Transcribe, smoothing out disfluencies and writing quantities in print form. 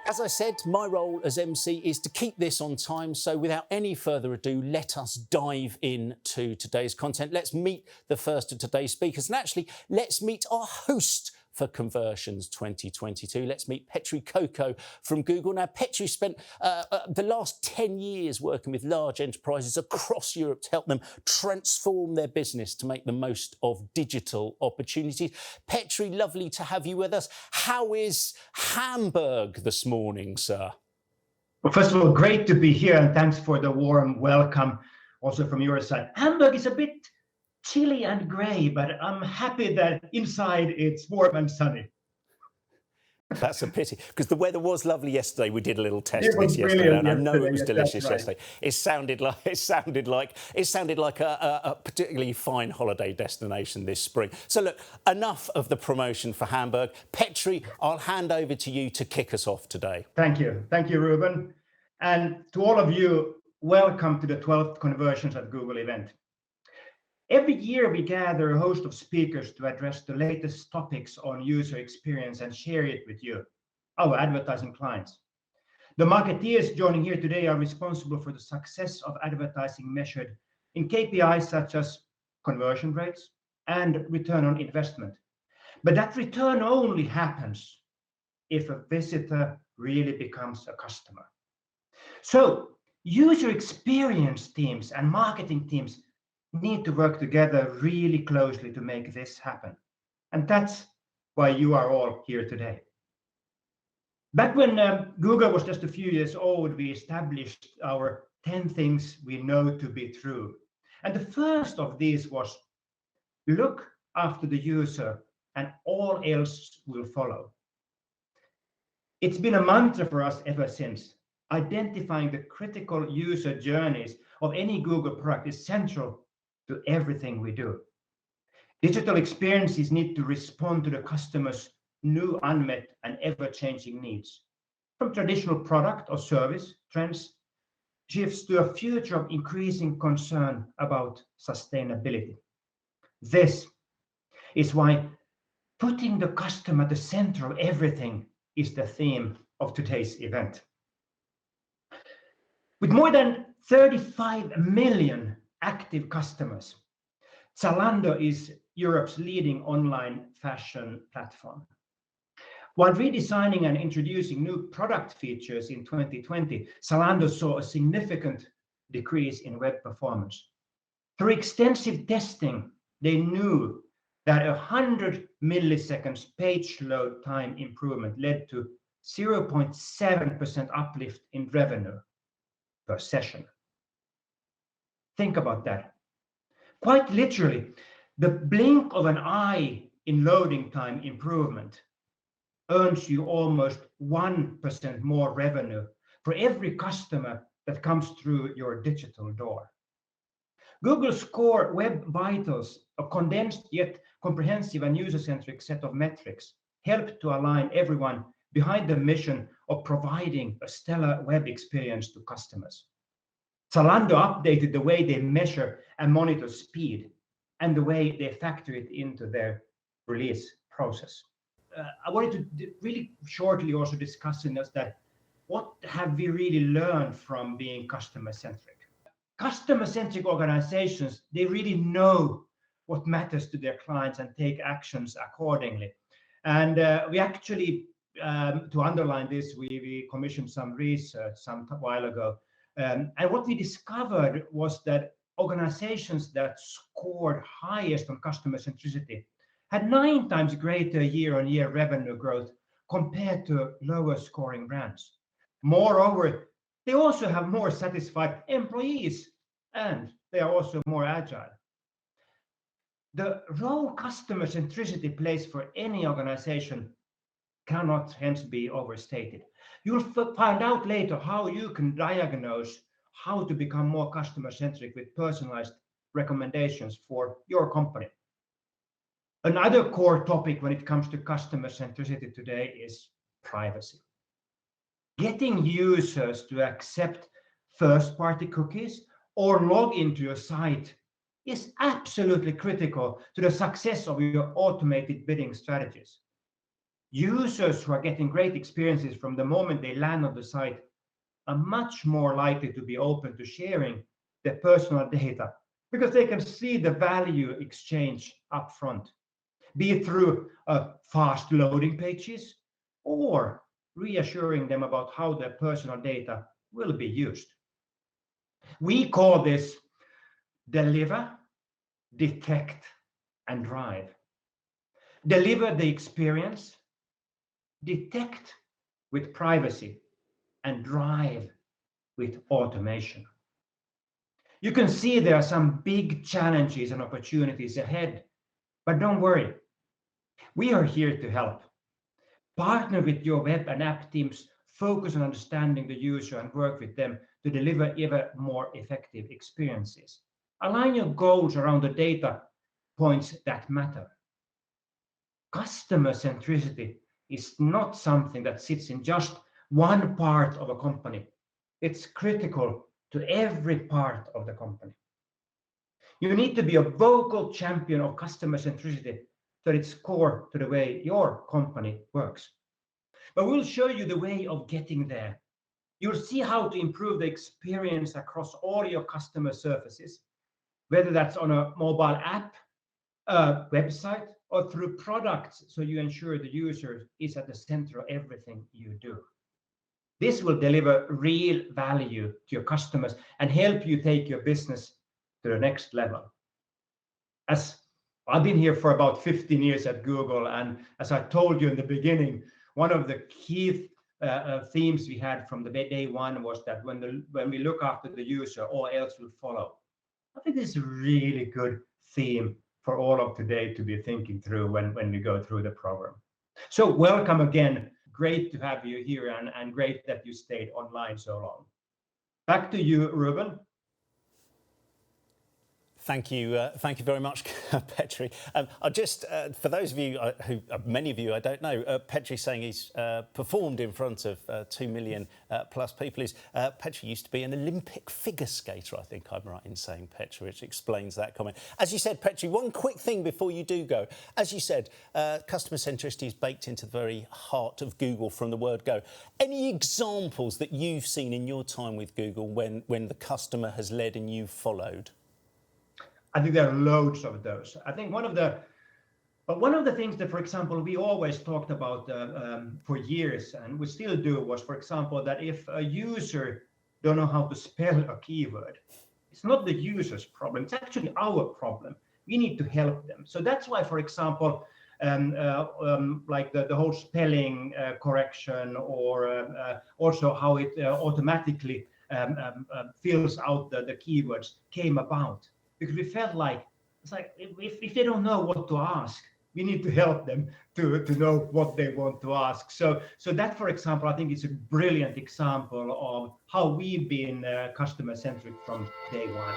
As I said, my role as MC is to keep this on time. So without any further ado, let us dive into today's content. Let's meet the first of today's speakers. And actually, let's meet our host for Conversions 2022. Let's meet Petri Coco from Google. Now, Petri spent the last 10 years working with large enterprises across Europe to help them transform their business to make the most of digital opportunities. Petri, lovely to have you with us. How is Hamburg this morning, sir? Well, first of all, great to be here, and thanks for the warm welcome also from your side. Hamburg is a bit chilly and grey, but I'm happy that inside it's warm and sunny. That's a pity, because the weather was lovely yesterday. We did a little test of this yesterday, and I know it was delicious right. yesterday. It sounded like a particularly fine holiday destination this spring. So look, enough of the promotion for Hamburg. Petri, I'll hand over to you to kick us off today. Thank you, Ruben, and to all of you, welcome to the 12th Conversions at Google event. Every year we gather a host of speakers to address the latest topics on user experience and share it with you, our advertising clients. The marketeers joining here today are responsible for the success of advertising measured in KPIs such as conversion rates and return on investment. But that return only happens if a visitor really becomes a customer. So user experience teams and marketing teams need to work together really closely to make this happen. And that's why you are all here today. Back when Google was just a few years old, we established our 10 things we know to be true. And the first of these was look after the user and all else will follow. It's been a mantra for us ever since. Identifying the critical user journeys of any Google product is central to everything we do. Digital experiences need to respond to the customer's new, unmet, and ever-changing needs. From traditional product or service trends shifts to a future of increasing concern about sustainability. This is why putting the customer at the center of everything is the theme of today's event. With more than 35 million active customers, Zalando is Europe's leading online fashion platform. While redesigning and introducing new product features in 2020, Zalando saw a significant decrease in web performance. Through extensive testing, they knew that 100 milliseconds page load time improvement led to 0.7% uplift in revenue per session. Think about that. Quite literally, the blink of an eye in loading time improvement earns you almost 1% more revenue for every customer that comes through your digital door. Google's core Web Vitals, a condensed yet comprehensive and user-centric set of metrics, help to align everyone behind the mission of providing a stellar web experience to customers. Zalando updated the way they measure and monitor speed and the way they factor it into their release process. I wanted to really shortly also discuss in this that what have we really learned from being customer-centric? Customer-centric organizations, they really know what matters to their clients and take actions accordingly. And we actually, to underline this, we commissioned some research some while ago. And what we discovered was that organizations that scored highest on customer centricity had 9 times greater year-on-year revenue growth compared to lower scoring brands. Moreover, they also have more satisfied employees and they are also more agile. The role customer centricity plays for any organization cannot hence be overstated. You'll find out later how you can diagnose how to become more customer-centric with personalized recommendations for your company. Another core topic when it comes to customer centricity today is privacy. Getting users to accept first-party cookies or log into your site is absolutely critical to the success of your automated bidding strategies. Users who are getting great experiences from the moment they land on the site are much more likely to be open to sharing their personal data because they can see the value exchange up front, be it through fast loading pages or reassuring them about how their personal data will be used. We call this deliver, detect, and drive. Deliver the experience, detect with privacy, and drive with automation. You can see there are some big challenges and opportunities ahead, but don't worry. We are here to help. Partner with your web and app teams, focus on understanding the user and work with them to deliver even more effective experiences. Align your goals around the data points that matter. Customer centricity is not something that sits in just one part of a company. It's critical to every part of the company. You need to be a vocal champion of customer centricity so it's core to the way your company works. But we'll show you the way of getting there. You'll see how to improve the experience across all your customer surfaces, whether that's on a mobile app, a website, or through products, so you ensure the user is at the center of everything you do. This will deliver real value to your customers and help you take your business to the next level. As I've been here for about 15 years at Google, and as I told you in the beginning, one of the key themes we had from the day one was that when we look after the user, all else will follow. I think this is a really good theme for all of today to be thinking through when we go through the program. So welcome again. Great to have you here, and great that you stayed online so long. Back to you, Ruben. Thank you very much, Petri. I just, for those of you who, many of you I don't know, Petri saying he's performed in front of 2 million plus people. Petri used to be an Olympic figure skater, I think I'm right in saying, Petri, which explains that comment. As you said, Petri, one quick thing before you do go. As you said, customer centricity is baked into the very heart of Google from the word go. Any examples that you've seen in your time with Google when the customer has led and you've followed? I think there are loads of those. I think one of the things that, for example, we always talked about for years, and we still do, was, for example, that if a user don't know how to spell a keyword, it's not the user's problem, it's actually our problem. We need to help them. So that's why, for example, like the whole spelling correction, or also how it automatically fills out the keywords came about. Because we felt like, it's like, if they don't know what to ask, we need to help them to know what they want to ask. So that, for example, I think is a brilliant example of how we've been customer centric from day one.